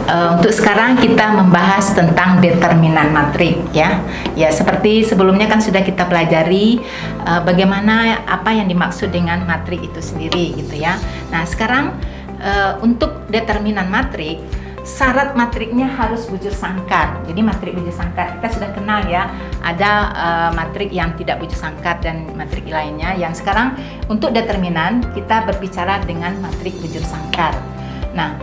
Untuk sekarang kita membahas tentang determinan matrik ya. Ya, seperti sebelumnya kan sudah kita pelajari bagaimana apa yang dimaksud dengan matrik itu sendiri gitu ya. Nah, sekarang untuk determinan matrik, syarat matriknya harus bujur sangkar. Jadi matrik bujur sangkar kita sudah kenal ya. Ada matrik yang tidak bujur sangkar dan matrik lainnya. Yang sekarang untuk determinan kita berbicara dengan matrik bujur sangkar. Nah,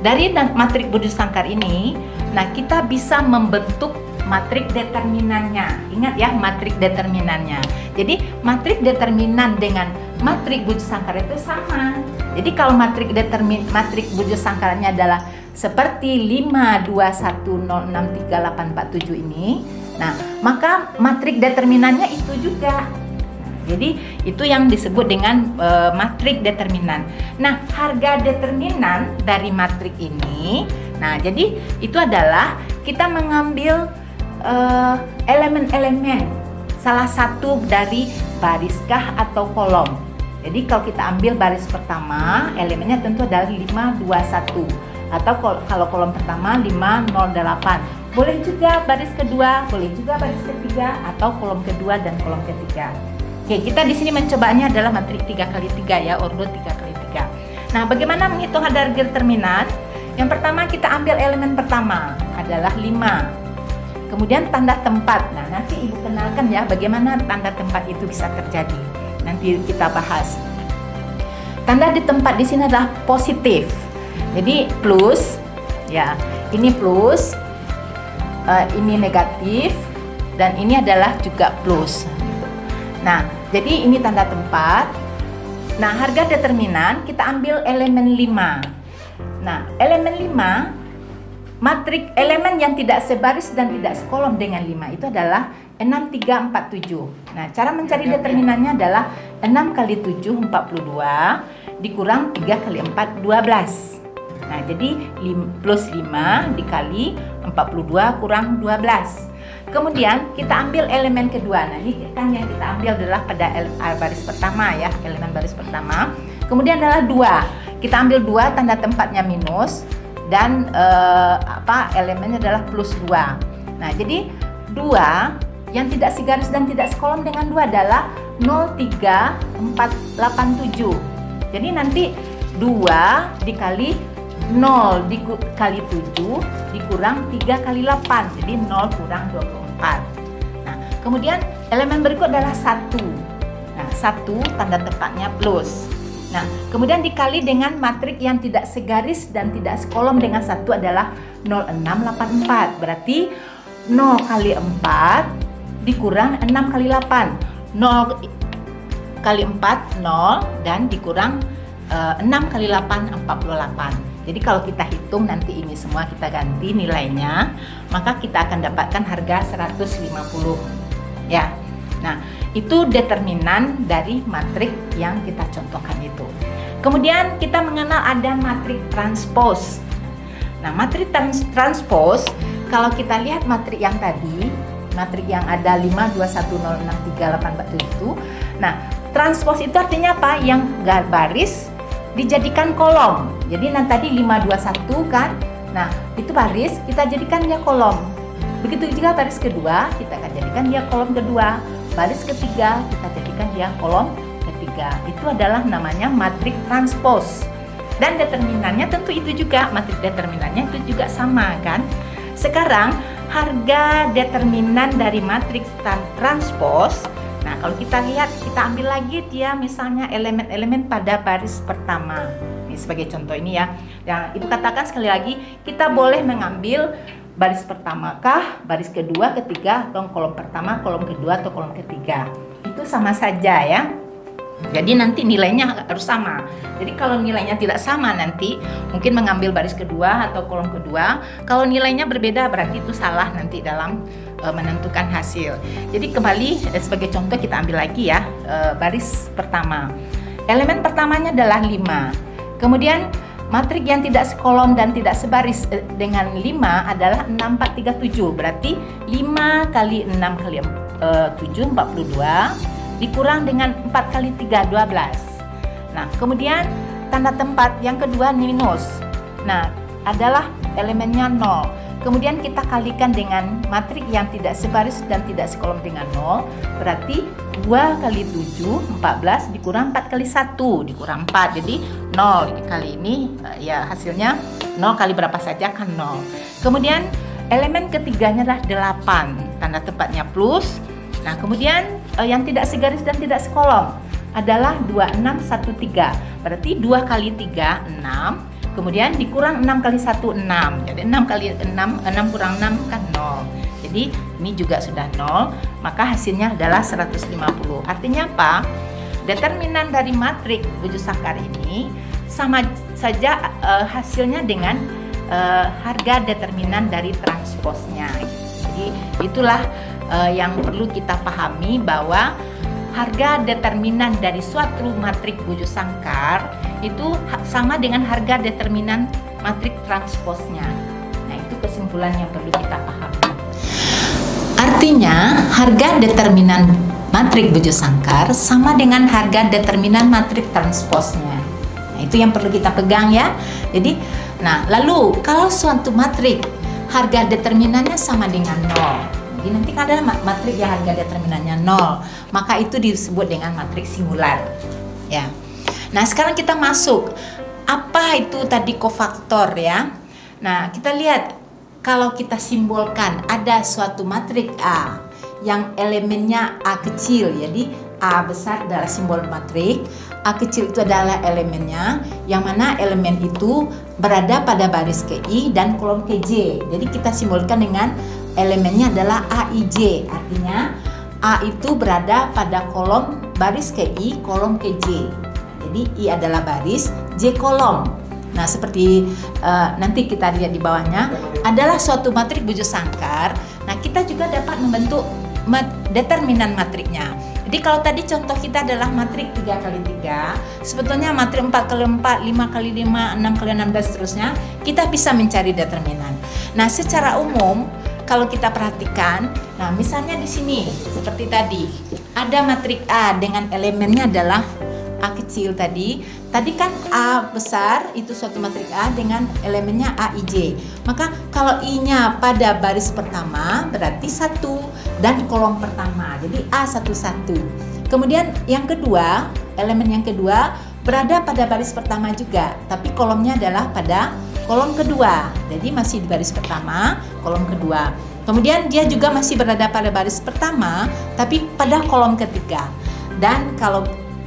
dari matrik bujur sangkar ini, nah kita bisa membentuk matrik determinannya. Ingat ya, matrik determinannya. Jadi matrik determinan dengan matrik bujur sangkar itu sama. Jadi kalau matrik bujur sangkarnya adalah seperti 521063847 ini, nah maka matrik determinannya itu juga. Jadi itu yang disebut dengan matrik determinan. Nah, harga determinan dari matrik ini, nah jadi itu adalah kita mengambil elemen-elemen salah satu dari bariskah atau kolom. Jadi kalau kita ambil baris pertama, elemennya tentu adalah 521 atau kalau kolom pertama 508. Boleh juga baris kedua, boleh juga baris ketiga atau kolom kedua dan kolom ketiga. Oke, kita di sini mencobanya adalah matrik 3x3 ya, urut 3x3. Nah, bagaimana menghitung harga determinan? Yang pertama kita ambil elemen pertama adalah 5. Kemudian tanda tempat. Nah, nanti Ibu kenalkan ya bagaimana tanda tempat itu bisa terjadi. Nanti kita bahas. Tanda di tempat di sini adalah positif. Jadi plus ya, ini plus, ini negatif dan ini adalah juga plus. Nah, jadi ini tanda tempat. Nah, harga determinan kita ambil elemen 5. Nah, elemen 5, matrik elemen yang tidak sebaris dan tidak sekolom dengan 5 itu adalah 6, 3, 4, 7. Nah, cara mencari determinannya adalah 6 kali 7, 42, dikurang 3 kali 4, 12. Nah, jadi plus 5 dikali 42 kurang 12. Kemudian kita ambil elemen kedua. Nah, ini kan yang kita ambil adalah pada baris pertama ya, elemen baris pertama. Kemudian adalah 2. Kita ambil 2, tanda tempatnya minus dan elemennya adalah plus 2. Nah, jadi 2 yang tidak segaris dan tidak sekolom dengan 2 adalah 0, 3, 4, 8, 7. Jadi nanti 2 dikali 0 dikali 7 dikurang 3 kali 8, jadi 0 kurang 24. Nah, kemudian elemen berikut adalah 1. Nah, 1 tanda tempatnya plus. Nah, kemudian dikali dengan matrik yang tidak segaris dan tidak sekolom dengan 1 adalah 0684. Berarti 0 kali 4 dikurang 6 kali 8. 0 kali 4 0 dan dikurang 6 kali 8 48. Jadi kalau kita hitung nanti ini semua kita ganti nilainya, maka kita akan dapatkan harga 150 ya. Nah, itu determinan dari matrik yang kita contohkan itu. Kemudian kita mengenal ada matrik transpose. Nah, matrik transpose kalau kita lihat matrik yang tadi, matrik yang ada 521063847 itu. Nah, transpose itu artinya apa? Yang baris dijadikan kolom. Jadi nanti tadi 521 kan. Nah, itu baris kita jadikan dia kolom. Begitu juga baris kedua kita akan jadikan dia kolom kedua. Baris ketiga kita jadikan dia kolom ketiga. Itu adalah namanya matrik transpose. Dan determinannya tentu itu juga, matrik determinannya itu juga sama kan. Sekarang harga determinan dari matrik transpose. Nah, kalau kita lihat, kita ambil lagi dia misalnya elemen-elemen pada baris pertama. Ini sebagai contoh ini ya. Yang Ibu katakan sekali lagi, kita boleh mengambil baris pertama kah, baris kedua, ketiga, atau kolom pertama, kolom kedua, atau kolom ketiga. Itu sama saja ya. Jadi nanti nilainya harus sama. Jadi kalau nilainya tidak sama nanti mungkin mengambil baris kedua atau kolom kedua. Kalau nilainya berbeda berarti itu salah nanti dalam menentukan hasil. Jadi kembali sebagai contoh kita ambil lagi ya baris pertama. Elemen pertamanya adalah 5. Kemudian matrik yang tidak sekolom dan tidak sebaris dengan 5 adalah 6, 4, 3, 7. Berarti 5 kali 6 kali 7 42 dikurang dengan 4 kali 3 12. Nah, kemudian tanda tempat yang kedua minus. Nah, adalah elemennya 0. Kemudian kita kalikan dengan matrik yang tidak sebaris dan tidak sekolom dengan 0. Berarti 2 kali 7, 14 dikurang 4 kali 1, dikurang 4. Jadi 0 kali ini ya hasilnya 0 kali berapa saja kan 0. Kemudian elemen ketiganya adalah 8. Tanda tempatnya plus. Nah, kemudian yang tidak segaris dan tidak sekolom adalah 2613. Berarti 2 kali 3, 6. Kemudian dikurang 6 kali 1, 6. Jadi 6 kali 6, 6 kurang 6 kan 0. Jadi ini juga sudah 0. Maka hasilnya adalah 150. Artinya apa? Determinan dari matrik Bujusangkar ini sama saja hasilnya dengan harga determinan dari transposnya. Jadi itulah yang perlu kita pahami, bahwa harga determinan dari suatu matrik Bujusangkar itu sama dengan harga determinan matrik transposnya. Nah, itu kesimpulan yang perlu kita pahami. Artinya, harga determinan matrik Bujusangkar sama dengan harga determinan matrik transposnya. Nah, itu yang perlu kita pegang ya. Jadi, nah, lalu kalau suatu matrik harga determinannya sama dengan 0. Jadi nanti ada matrik yang harga determinannya 0, maka itu disebut dengan matrik singular. Ya. Nah, sekarang kita masuk apa itu tadi kofaktor ya. Nah, kita lihat kalau kita simbolkan ada suatu matrik A yang elemennya A kecil, jadi A besar adalah simbol matrik, A kecil itu adalah elemennya, yang mana elemen itu berada pada baris KI dan kolom KJ. Jadi kita simbolkan dengan elemennya adalah AIJ, artinya A itu berada pada kolom baris KI, kolom KJ. Jadi I adalah baris, J kolom. Nah, seperti nanti kita lihat di bawahnya adalah suatu matrik Bujusangkar. Nah, kita juga dapat membentuk determinan matriknya. Jadi kalau tadi contoh kita adalah matrik 3 kali 3, sebetulnya matrik 4 kali 4, 5 kali 5, 6 kali 6 dan seterusnya, kita bisa mencari determinan. Nah, secara umum kalau kita perhatikan, nah misalnya di sini seperti tadi, ada matrik A dengan elemennya adalah A kecil tadi. Tadi kan A besar itu suatu matrik A dengan elemennya AIJ. Maka kalau I-nya pada baris pertama berarti 1 dan kolom pertama. Jadi A11. Kemudian yang kedua, elemen yang kedua berada pada baris pertama juga, tapi kolomnya adalah pada kolom kedua. Jadi masih di baris pertama, kolom kedua. Kemudian dia juga masih berada pada baris pertama, tapi pada kolom ketiga. Dan kalau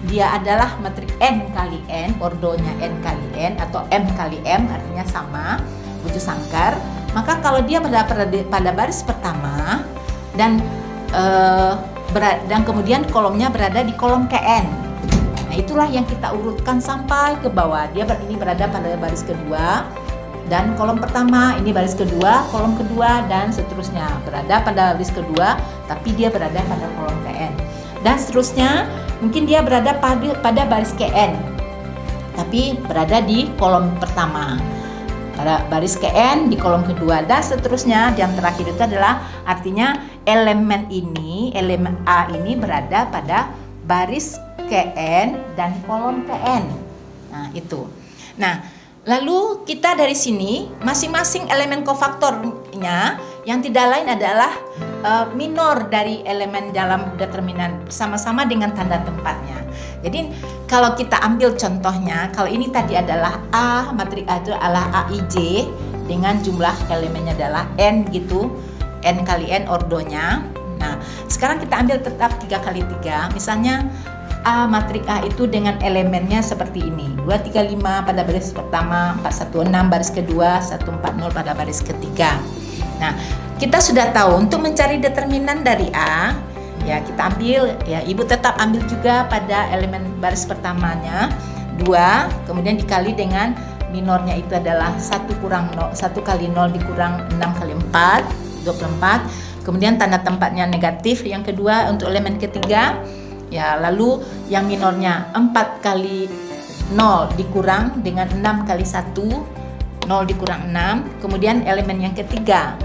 dia adalah matrik N kali N, ordonya N kali N atau M kali M, artinya sama, Bujusangkar. Maka kalau dia berada pada baris pertama dan kemudian kolomnya berada di kolom KN. Nah, itulah yang kita urutkan sampai ke bawah. Dia ini berada pada baris kedua dan kolom pertama, ini baris kedua, kolom kedua dan seterusnya. Berada pada baris kedua, tapi dia berada pada kolom KN. Dan seterusnya, mungkin dia berada pada baris KN, tapi berada di kolom pertama. Pada baris KN di kolom kedua dan seterusnya. Yang terakhir itu adalah artinya elemen ini, elemen A ini berada pada baris KN dan kolom KN. Nah, itu. Nah, lalu kita dari sini masing-masing elemen kofaktornya yang tidak lain adalah minor dari elemen dalam determinan sama-sama dengan tanda tempatnya. Jadi kalau kita ambil contohnya, kalau ini tadi adalah A, matrik A itu adalah AIJ dengan jumlah elemennya adalah N gitu, N kali N ordonya. Nah, sekarang kita ambil tetap 3 kali 3, misalnya A, matrik A itu dengan elemennya seperti ini, 235 pada baris pertama, 416 baris kedua, 140 pada baris ketiga. Nah, kita sudah tahu untuk mencari determinan dari A, ya kita ambil, ya ibu tetap ambil juga pada elemen baris pertamanya 2, kemudian dikali dengan minornya itu adalah 1 kali 0 dikurang 6 kali 4, 24. Kemudian tanda tempatnya negatif yang kedua untuk elemen ketiga. Ya, lalu yang minornya 4 kali 0 dikurang dengan 6 kali 1, 0 dikurang 6. Kemudian elemen yang ketiga,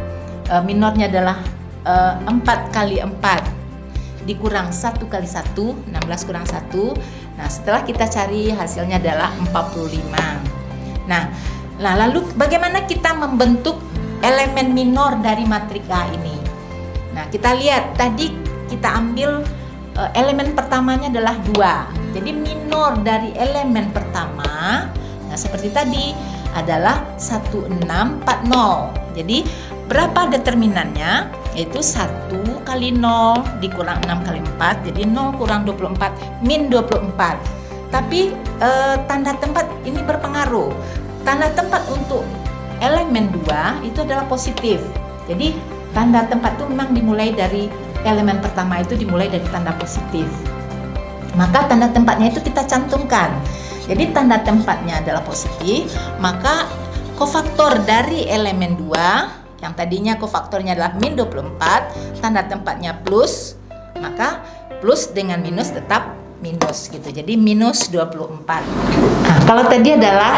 minornya adalah 4 kali 4 dikurang 1 kali 1, 16 kurang 1. Nah, setelah kita cari hasilnya adalah 45. Nah, Nah, lalu bagaimana kita membentuk elemen minor dari matrik A ini? Nah, kita lihat tadi kita ambil elemen pertamanya adalah 2. Jadi minor dari elemen pertama, nah seperti tadi adalah 1640. Jadi berapa determinannya? Yaitu 1 kali 0 dikurang 6 kali 4, jadi 0 kurang 24 min 24. Tapi tanda tempat ini berpengaruh. Tanda tempat untuk elemen 2 itu adalah positif. Jadi tanda tempat itu memang dimulai dari elemen pertama, itu dimulai dari tanda positif. Maka tanda tempatnya itu kita cantumkan. Jadi tanda tempatnya adalah positif, maka kofaktor dari elemen 2 yang tadinya kofaktornya adalah min 24, tanda tempatnya plus, maka plus dengan minus tetap minus gitu. Jadi minus 24. Nah, kalau tadi adalah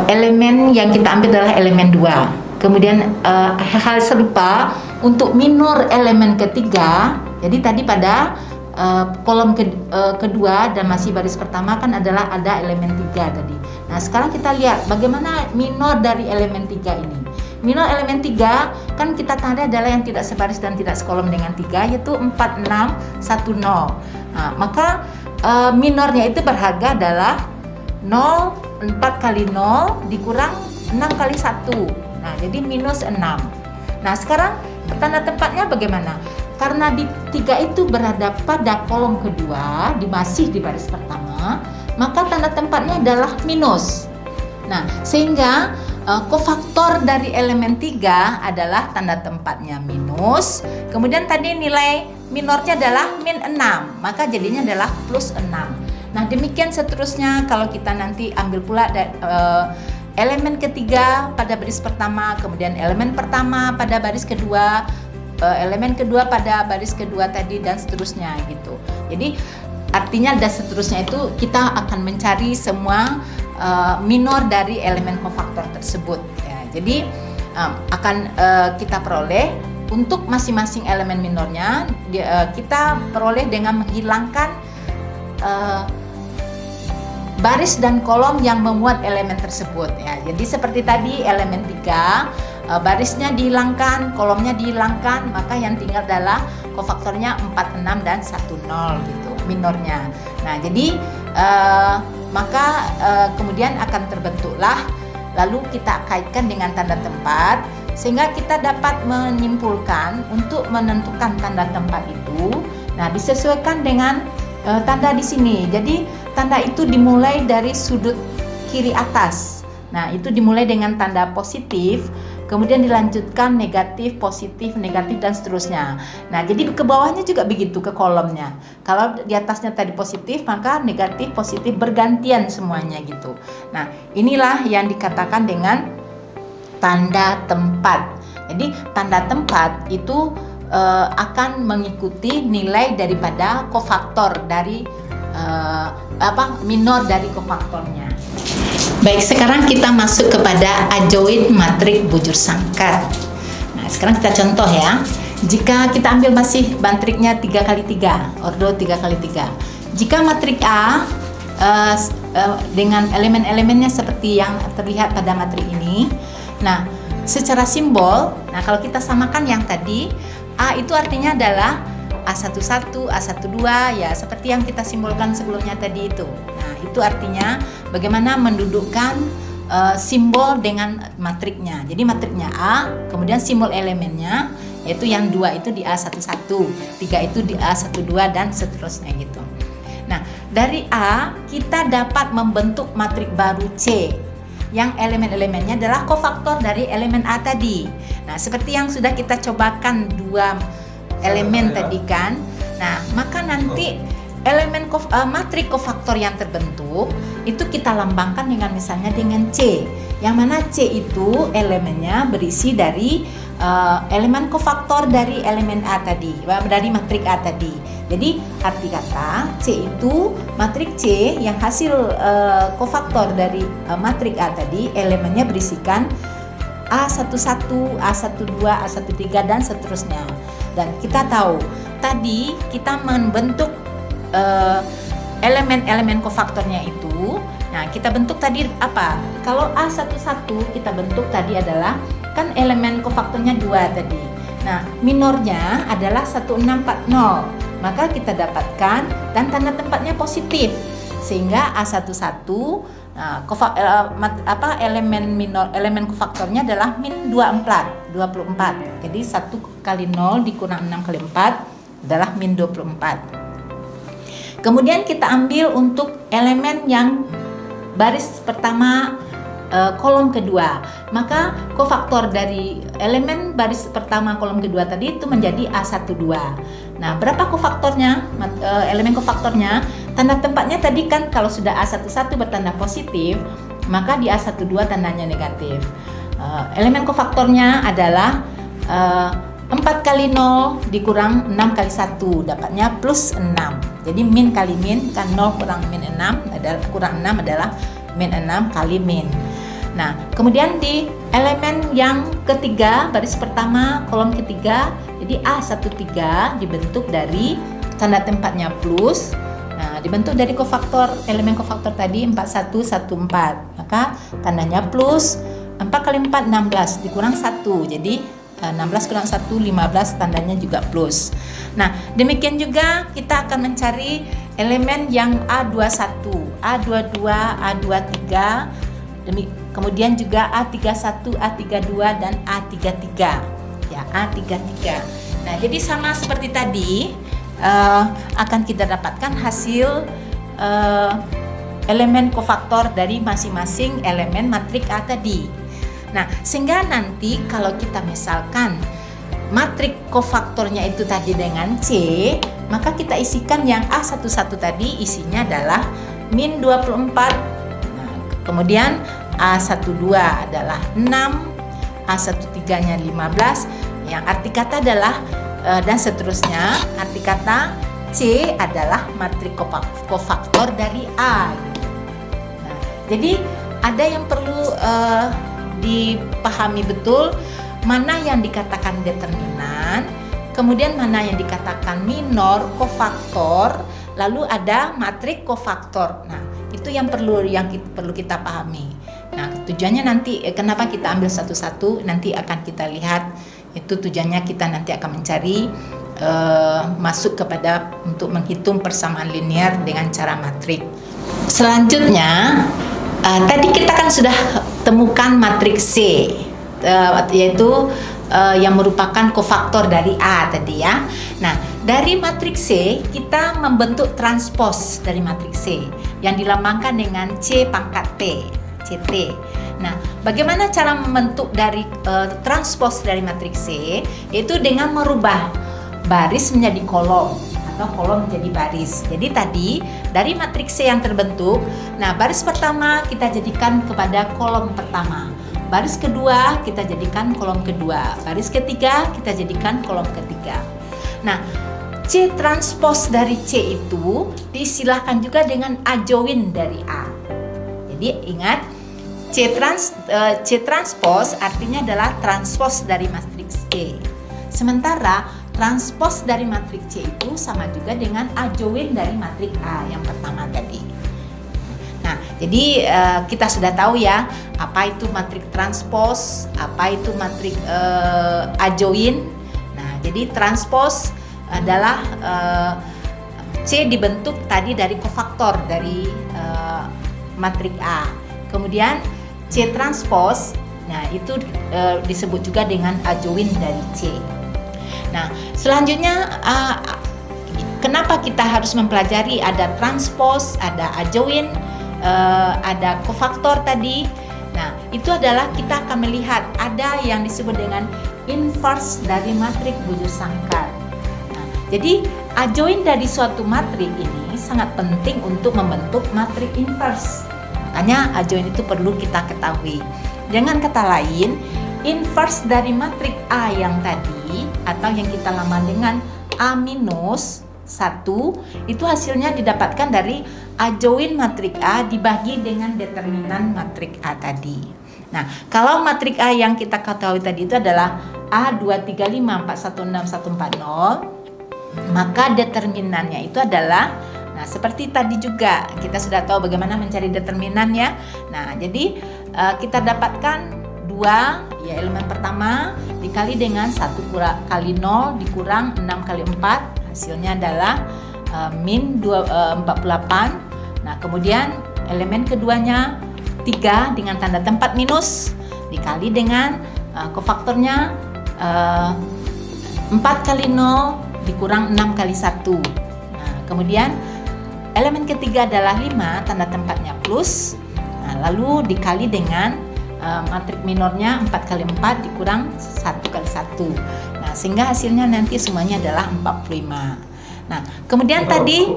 elemen yang kita ambil adalah elemen 2. Kemudian hal serupa untuk minor elemen ketiga. Jadi tadi pada kolom kedua dan masih baris pertama kan adalah ada elemen 3 tadi. Nah, sekarang kita lihat bagaimana minor dari elemen 3 ini. Minor elemen 3 kan kita tanda adalah yang tidak sebaris dan tidak sekolom dengan 3, yaitu 4610. Nah, maka minornya itu berharga adalah 0, 4 kali 0 dikurang 6 kali 1. Nah, jadi minus 6. Nah, sekarang tanda tempatnya bagaimana? Karena di 3 itu berada pada kolom kedua, masih di baris pertama, maka tanda tempatnya adalah minus. Nah, sehingga kofaktor dari elemen 3 adalah tanda tempatnya minus. Kemudian tadi nilai minornya adalah min 6, maka jadinya adalah plus 6. Nah, demikian seterusnya kalau kita nanti ambil pula elemen ketiga pada baris pertama, kemudian elemen pertama pada baris kedua, elemen kedua pada baris kedua tadi, dan seterusnya gitu. Jadi artinya dan seterusnya itu kita akan mencari semua minor dari elemen kofaktor tersebut ya. Jadi akan kita peroleh untuk masing-masing elemen minornya, kita peroleh dengan menghilangkan baris dan kolom yang memuat elemen tersebut ya. Jadi seperti tadi elemen 3 barisnya dihilangkan, kolomnya dihilangkan, maka yang tinggal adalah kofaktornya 4, 6 dan 1, 0 gitu minornya. Nah, jadi maka kemudian akan terbentuklah, lalu kita kaitkan dengan tanda tempat sehingga kita dapat menyimpulkan untuk menentukan tanda tempat itu. Nah, disesuaikan dengan tanda di sini. Jadi tanda itu dimulai dari sudut kiri atas. Nah, itu dimulai dengan tanda positif, kemudian dilanjutkan negatif, positif, negatif, dan seterusnya. Nah, jadi ke bawahnya juga begitu, ke kolomnya. Kalau di atasnya tadi positif, maka negatif, positif bergantian semuanya gitu. Nah, inilah yang dikatakan dengan tanda tempat. Jadi tanda tempat itu akan mengikuti nilai daripada kofaktor dari minor dari kofaktornya. Baik, sekarang kita masuk kepada ajoid matrik bujur sangkat. Nah, sekarang kita contoh ya. Jika kita ambil masih matriknya 3x3, ordo 3x3. Jika matrik A dengan elemen-elemennya seperti yang terlihat pada matrik ini. Nah, secara simbol, nah kalau kita samakan yang tadi, A itu artinya adalah A11, A12 ya, seperti yang kita simbolkan sebelumnya tadi itu. Nah, itu artinya bagaimana mendudukkan simbol dengan matriknya. Jadi matriknya A, kemudian simbol elemennya yaitu yang 2 itu di A11, 3 itu di A12 dan seterusnya gitu. Nah, dari A kita dapat membentuk matrik baru C yang elemen-elemennya adalah kofaktor dari elemen A tadi. Nah, seperti yang sudah kita cobakan 2 elemen tadi kan. Nah, maka nanti elemen matrik kofaktor yang terbentuk itu kita lambangkan dengan misalnya dengan C, yang mana C itu elemennya berisi dari elemen kofaktor dari elemen A tadi, dari matrik A tadi. Jadi arti kata C itu matrik C yang hasil kofaktor dari matrik A tadi, elemennya berisikan A11, A12, A13 dan seterusnya. Dan kita tahu tadi kita membentuk elemen-elemen kofaktornya itu Nah, kita bentuk tadi apa? Kalau A11 kita bentuk tadi adalah kan elemen kofaktornya 2 tadi. Nah, minornya adalah 1640. Maka kita dapatkan dan tanda tempatnya positif. Sehingga A11 elemen kofaktornya adalah min 24. Jadi 1 kali 0 dikurang 6 kali 4 adalah min 24. Kemudian kita ambil untuk elemen yang baris pertama kolom kedua, maka kofaktor dari elemen baris pertama kolom kedua tadi itu menjadi A12. Nah, berapa kofaktornya? Elemen kofaktornya, tanda tempatnya tadi kan kalau sudah A11 bertanda positif, maka di A12 tandanya negatif. Elemen kofaktornya adalah 4 kali 0 dikurang 6 kali 1, dapatnya plus 6. Jadi min kali min, kan 0 kurang min 6 adalah kurang 6 adalah min 6 kali min. Nah, kemudian di elemen yang ketiga, baris pertama, kolom ketiga, jadi A13 dibentuk dari tanda tempatnya plus. Nah, dibentuk dari kofaktor, elemen kofaktor tadi 4114. Maka tandanya plus, 4 kali 4, 16, dikurang 1. Jadi 16 kurang 1, 15, tandanya juga plus. Nah, demikian juga kita akan mencari elemen yang A21, A22, A23, kemudian juga A31, A32, dan A33. Ya, A33. Nah, jadi sama seperti tadi, akan kita dapatkan hasil elemen kofaktor dari masing-masing elemen matrik A tadi. Nah, sehingga nanti kalau kita misalkan matrik kofaktornya itu tadi dengan C, maka kita isikan yang A11 tadi isinya adalah min 24. Nah, kemudian A12 adalah 6, A13-nya 15, yang arti kata adalah dan seterusnya, arti kata C adalah matrik kofaktor dari A. Nah, jadi ada yang perlu dipahami betul, mana yang dikatakan determinan, kemudian mana yang dikatakan minor kofaktor, lalu ada matrik kofaktor. Nah, itu yang perlu kita pahami. Nah, tujuannya nanti kenapa kita ambil satu-satu nanti akan kita lihat. Itu tujuannya kita nanti akan mencari masuk kepada untuk menghitung persamaan linear dengan cara matrik. Selanjutnya tadi kita kan sudah temukan matriks C, yaitu yang merupakan kofaktor dari A tadi ya. Nah, dari matriks C kita membentuk transpos dari matriks C yang dilambangkan dengan C pangkat T, CT. Nah, bagaimana cara membentuk dari transpos dari matriks C? Yaitu dengan merubah baris menjadi kolom atau kolom menjadi baris. Jadi tadi dari matriks C yang terbentuk, nah baris pertama kita jadikan kepada kolom pertama, baris kedua kita jadikan kolom kedua, baris ketiga kita jadikan kolom ketiga. Nah, C transpos dari C itu diistilahkan juga dengan adjoint dari A. Jadi ingat, C transpos artinya adalah transpos dari matriks C. Sementara transpos dari matriks C itu sama juga dengan adjoint dari matriks A yang pertama tadi. Nah, jadi kita sudah tahu ya apa itu matriks transpos, apa itu matriks adjoint. Nah, jadi transpos adalah C dibentuk tadi dari kofaktor dari matriks A. Kemudian C transpos, nah itu disebut juga dengan adjoint dari C. Nah, selanjutnya kenapa kita harus mempelajari ada transpos, ada adjoint, ada kofaktor tadi. Nah, itu adalah kita akan melihat ada yang disebut dengan inverse dari matrik bujur sangkar. Nah, jadi adjoint dari suatu matrik ini sangat penting untuk membentuk matrik inverse. Makanya adjoint itu perlu kita ketahui. Dengan kata lain, inverse dari matrik A yang tadi atau yang kita lambang dengan A minus 1 itu hasilnya didapatkan dari adjoint matrik A dibagi dengan determinan matrik A tadi. Nah, kalau matrik A yang kita ketahui tadi itu adalah A235416140, maka determinannya itu adalah Nah, seperti tadi juga kita sudah tahu bagaimana mencari determinan ya. Nah, jadi kita dapatkan 2 ya, elemen pertama dikali dengan 1 kali 0 dikurang 6 kali 4, hasilnya adalah min 48. Nah, kemudian elemen keduanya 3 dengan tanda tempat minus dikali dengan kofaktornya 4 kali 0 dikurang 6 kali 1. Nah, kemudian elemen ketiga adalah 5, tanda tempatnya plus. Nah, lalu dikali dengan matrik minornya 4 kali 4 dikurang 1 kali 1. Nah, sehingga hasilnya nanti semuanya adalah 45. Nah, kemudian tadi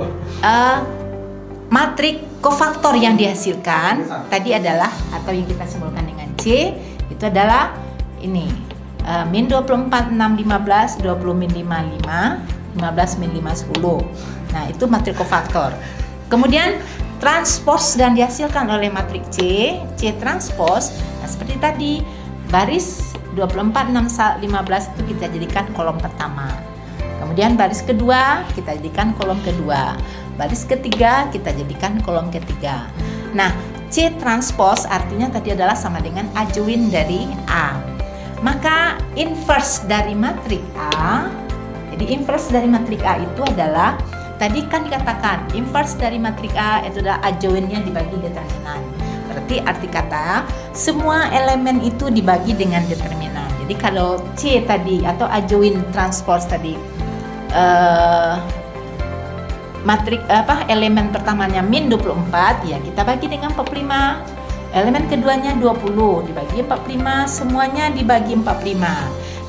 matrik kofaktor yang dihasilkan tadi adalah, atau yang kita simbolkan dengan C, itu adalah ini min 24, 6, 15, 20 min 5, 5, 15 min 5, 10. Nah, itu matrik kofaktor. Kemudian transpos dan dihasilkan oleh matrik C transpos. Nah, seperti tadi baris 24, 6, 15 itu kita jadikan kolom pertama. Kemudian baris kedua kita jadikan kolom kedua. Baris ketiga kita jadikan kolom ketiga. Nah, C transpos artinya tadi adalah sama dengan adjoint dari A. Maka inverse dari matrik A, jadi inverse dari matrik A itu adalah, tadi kan dikatakan inverse dari matrik A itu adalah adjointnya dibagi determinan. Berarti arti kata semua elemen itu dibagi dengan determinan. Jadi kalau C tadi atau adjoint transpose tadi matrik elemen pertamanya min 24 ya kita bagi dengan 45. Elemen keduanya 20 dibagi 45, semuanya dibagi 45.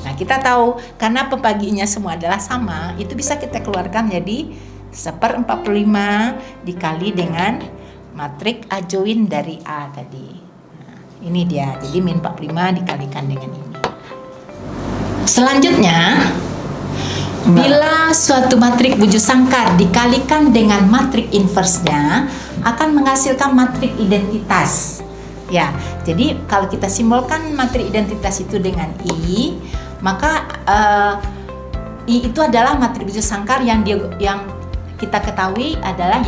Nah, kita tahu karena pembagiannya semua adalah sama, itu bisa kita keluarkan jadi 1/45 dikali dengan matrik adjoint dari A tadi. Nah, ini dia. Jadi min 45 dikalikan dengan ini. Selanjutnya, bila suatu matrik wujud sangkar dikalikan dengan matrik inversnya akan menghasilkan matrik identitas. Ya, jadi kalau kita simbolkan matrik identitas itu dengan I, maka I itu adalah matrik wujud sangkar yang kita ketahui adalah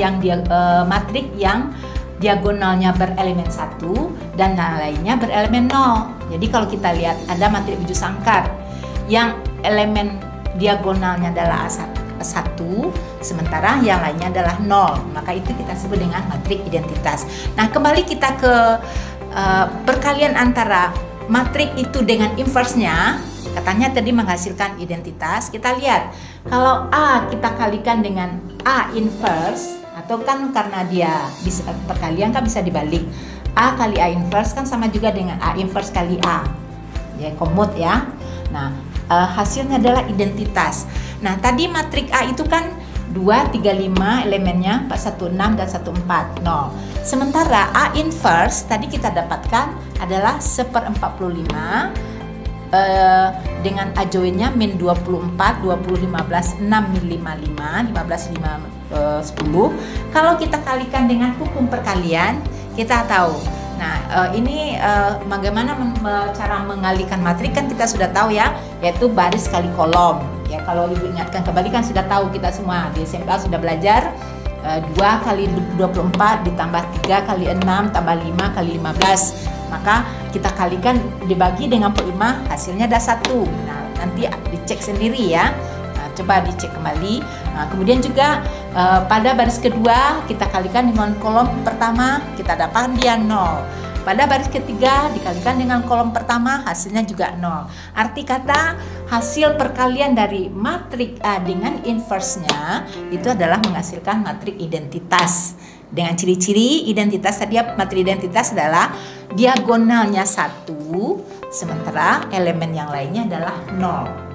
matrik yang diagonalnya berelemen 1 dan lainnya berelemen 0. Jadi kalau kita lihat ada matrik wujud sangkar yang elemen diagonalnya adalah A1, sementara yang lainnya adalah 0, maka itu kita sebut dengan matrik identitas. Nah, kembali kita ke perkalian antara matrik itu dengan inversnya, katanya tadi menghasilkan identitas. Kita lihat kalau A kita kalikan dengan A inverse, atau kan karena dia bisa perkalian kan bisa dibalik, A kali A inverse kan sama juga dengan A inverse kali A, ya komut ya. Nah, hasilnya adalah identitas. Nah, tadi matrik A itu kan 2, 3, 5 elemennya 4, 1, 6 dan 1, 4, 0. Sementara A inverse tadi kita dapatkan adalah 1/45 dengan adjointnya min 24, 20, 15, 6 min 55, 15, 5, 10. Kalau kita kalikan dengan hukum perkalian, kita tahu. Nah, ini bagaimana cara mengalihkan matrik kan kita sudah tahu ya, yaitu baris kali kolom. Ya, kalau Ibu ingatkan kembali kan sudah tahu kita semua di SMP sudah belajar 2 kali 24 ditambah 3 kali 6 tambah 5 kali 15. Maka kita kalikan dibagi dengan 45, hasilnya ada 1. Nah, nanti dicek sendiri ya. Nah, coba dicek kembali. Nah, kemudian juga pada baris kedua kita kalikan dengan kolom pertama, kita dapatkan dia 0. Pada baris ketiga dikalikan dengan kolom pertama, hasilnya juga 0. Arti kata hasil perkalian dari matrik A dengan inversenya itu adalah menghasilkan matrik identitas. Dengan ciri-ciri identitas tadi, matrik identitas adalah diagonalnya 1, sementara elemen yang lainnya adalah 0.